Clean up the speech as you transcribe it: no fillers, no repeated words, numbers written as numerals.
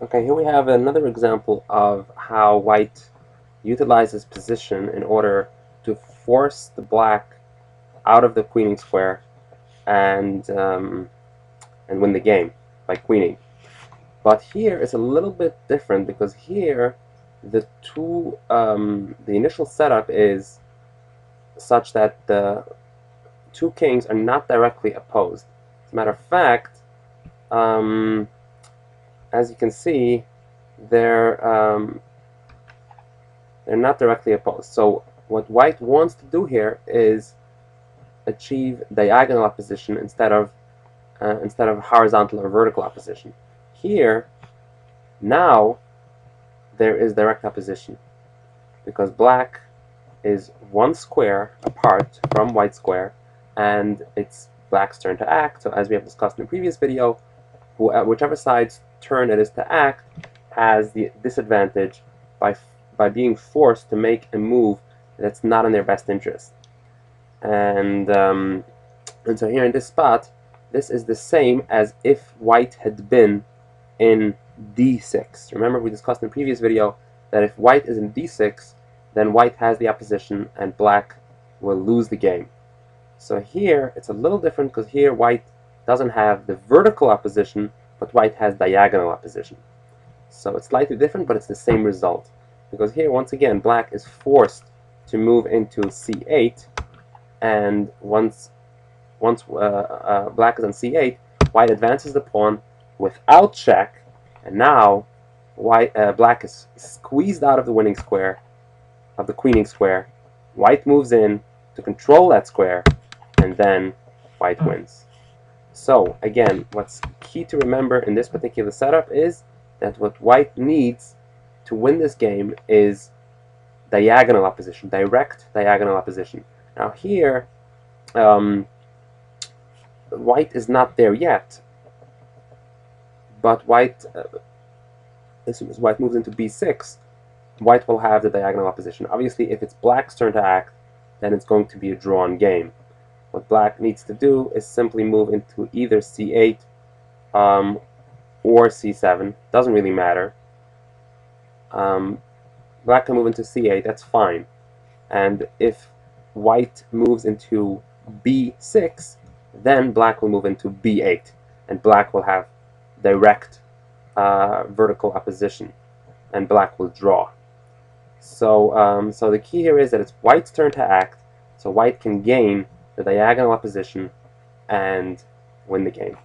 Okay, here we have another example of how white utilizes position in order to force the black out of the queening square and win the game by queening. But here it's a little bit different because here the initial setup is such that the two kings are not directly opposed. As a matter of fact, um, as you can see, they're um, they're not directly opposed. So what white wants to do here is achieve diagonal opposition instead of horizontal or vertical opposition. Here, now there is direct opposition because black is one square apart from white square, and it's black's turn to act. So as we have discussed in the previous video, whichever side's turn it is to act has the disadvantage by being forced to make a move that's not in their best interest. And so here in this spot, this is the same as if white had been in d6. Remember, we discussed in the previous video that if white is in d6, then white has the opposition and black will lose the game. So here it's a little different because here white doesn't have the vertical opposition, but white has diagonal opposition. So it's slightly different, but it's the same result. Because here, once again, black is forced to move into c8, and once black is on c8, white advances the pawn without check, and now black is squeezed out of the winning square, of the queening square. White moves in to control that square, and then white wins. So again, what's key to remember in this particular setup is that what white needs to win this game is diagonal opposition, direct diagonal opposition. Now here, white is not there yet, but white, as soon as white moves into b6, white will have the diagonal opposition. Obviously, if it's black's turn to act, then it's going to be a drawn game. What black needs to do is simply move into either c8 or c7. Doesn't really matter. Black can move into c8, that's fine. And if white moves into b6, then black will move into b8, and black will have direct vertical opposition, and black will draw. So, so the key here is that it's white's turn to act, so white can gain the diagonal opposition and win the game.